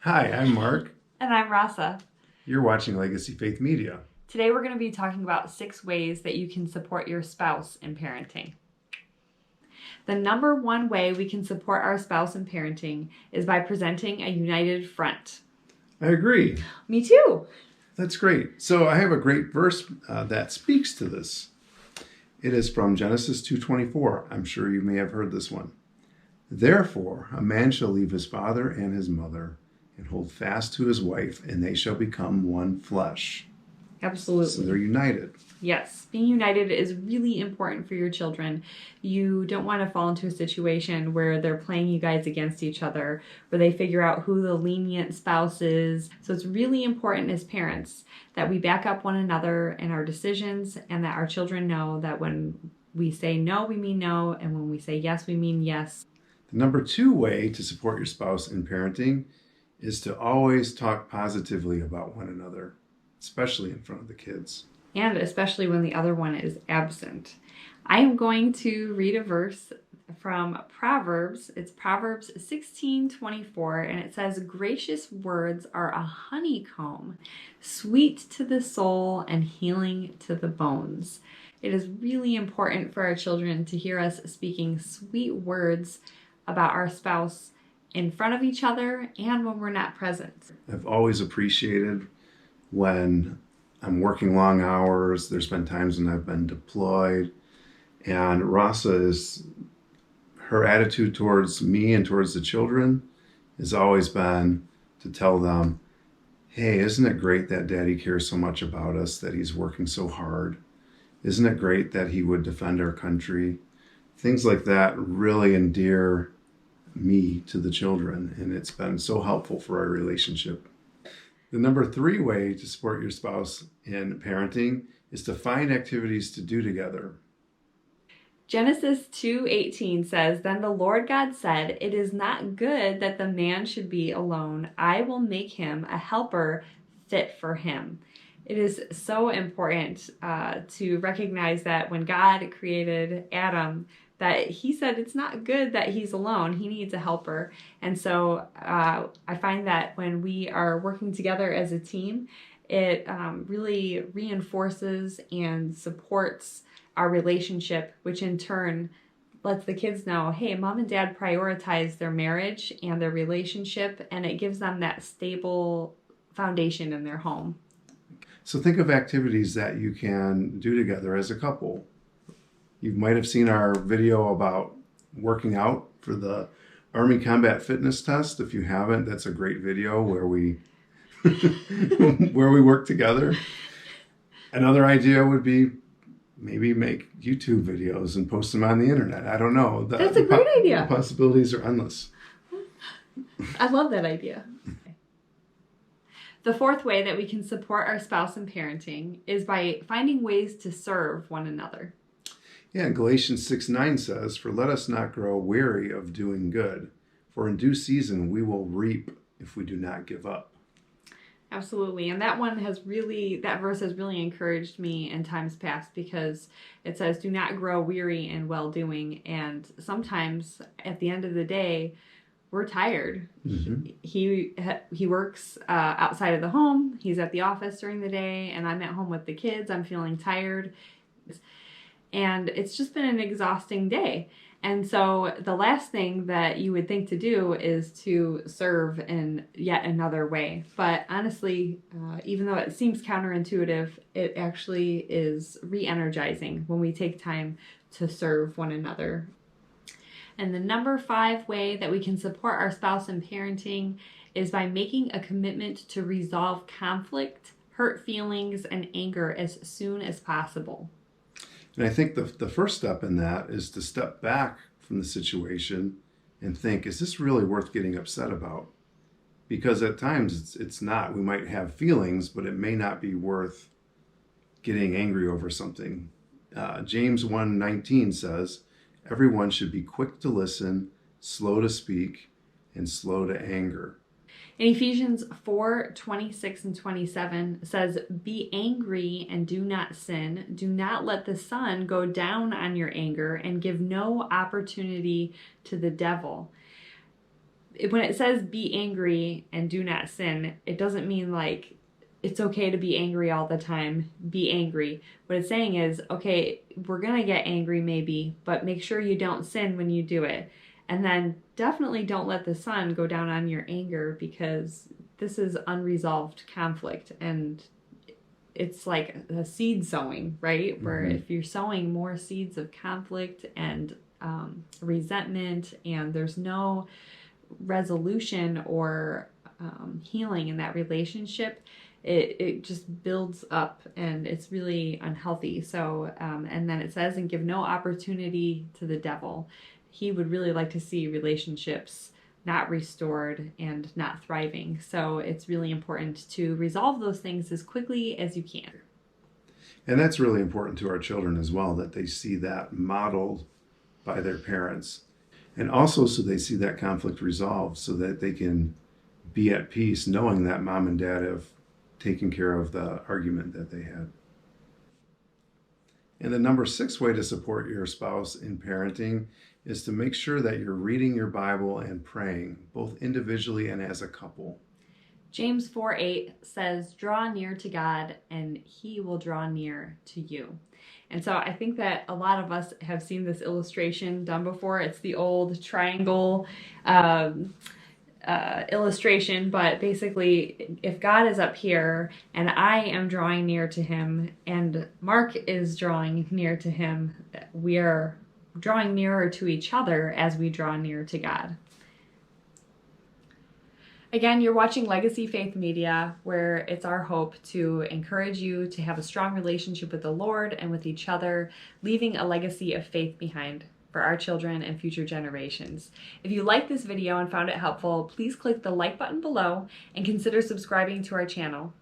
Hi, I'm Mark. And I'm Rasa. You're watching Legacy Faith Media. Today we're going to be talking about 6 ways that you can support your spouse in parenting. The number one way we can support our spouse in parenting is by presenting a united front. I agree. Me too. That's great. So I have a great verse that speaks to this. It is from Genesis 2:24. I'm sure you may have heard this one. Therefore, a man shall leave his father and his mother and hold fast to his wife, and they shall become one flesh. Absolutely. So they're united. Yes, being united is really important for your children. You don't want to fall into a situation where they're playing you guys against each other, where they figure out who the lenient spouse is. So it's really important as parents that we back up one another in our decisions, and that our children know that when we say no, we mean no, and when we say yes, we mean yes. The number 2 way to support your spouse in parenting is to always talk positively about one another, especially in front of the kids. And especially when the other one is absent. I am going to read a verse from Proverbs. It's Proverbs 16:24, and it says, "Gracious words are a honeycomb, sweet to the soul and healing to the bones." It is really important for our children to hear us speaking sweet words about our spouse in front of each other and when we're not present. I've always appreciated when I'm working long hours. There's been times when I've been deployed, and her attitude towards me and towards the children has always been to tell them, hey, isn't it great that Daddy cares so much about us, that he's working so hard? Isn't it great that he would defend our country? Things like that really endear me to the children, and it's been so helpful for our relationship. The number 3 way to support your spouse in parenting is to find activities to do together. Genesis 2:18 says, "Then the Lord God said, 'It is not good that the man should be alone. I will make him a helper fit for him.'" It is so important to recognize that when God created Adam, that he said it's not good that he's alone. He needs a helper. And so I find that when we are working together as a team, it really reinforces and supports our relationship, which in turn lets the kids know, hey, mom and dad prioritize their marriage and their relationship, and it gives them that stable foundation in their home. So think of activities that you can do together as a couple. You might have seen our video about working out for the Army Combat Fitness Test. If you haven't, that's a great video where we where we work together. Another idea would be maybe make YouTube videos and post them on the internet. I don't know. That's a great idea. The possibilities are endless. I love that idea. The 4th way that we can support our spouse in parenting is by finding ways to serve one another. Yeah, Galatians 6:9 says, "For let us not grow weary of doing good, for in due season we will reap if we do not give up." Absolutely. And that verse has really encouraged me in times past, because it says, "Do not grow weary in well-doing." And sometimes at the end of the day, we're tired. Mm-hmm. He works outside of the home. He's at the office during the day, and I'm at home with the kids. I'm feeling tired. And it's just been an exhausting day. And so the last thing that you would think to do is to serve in yet another way. But honestly, even though it seems counterintuitive, it actually is re-energizing when we take time to serve one another. And the number 5 way that we can support our spouse in parenting is by making a commitment to resolve conflict, hurt feelings, and anger as soon as possible. And I think the first step in that is to step back from the situation and think, is this really worth getting upset about? Because at times it's not. We might have feelings, but it may not be worth getting angry over something. James 1:19 says, "Everyone should be quick to listen, slow to speak, and slow to anger." In Ephesians 4:26 and 27 says, "Be angry and do not sin. Do not let the sun go down on your anger, and give no opportunity to the devil." when it says be angry and do not sin, it doesn't mean like it's okay to be angry all the time. Be angry. What it's saying is, okay, we're going to get angry maybe, but make sure you don't sin when you do it. And then definitely don't let the sun go down on your anger, because this is unresolved conflict, and it's like a seed sowing, right? Where if you're sowing more seeds of conflict and resentment, and there's no resolution or healing in that relationship, it just builds up, and it's really unhealthy. So, and then it says, and give no opportunity to the devil. He would really like to see relationships not restored and not thriving. So it's really important to resolve those things as quickly as you can. And that's really important to our children as well, that they see that modeled by their parents. And also so they see that conflict resolved, so that they can be at peace knowing that mom and dad have taken care of the argument that they had. And the number 6 way to support your spouse in parenting is to make sure that you're reading your Bible and praying, both individually and as a couple. James 4:8 says, draw near to God and he will draw near to you. And so I think that a lot of us have seen this illustration done before. It's the old triangle illustration, but basically if God is up here and I am drawing near to him and Mark is drawing near to him, we are drawing nearer to each other as we draw near to God. Again, you're watching Legacy Faith Media, where it's our hope to encourage you to have a strong relationship with the Lord and with each other, leaving a legacy of faith behind for our children and future generations. If you liked this video and found it helpful, please click the like button below and consider subscribing to our channel.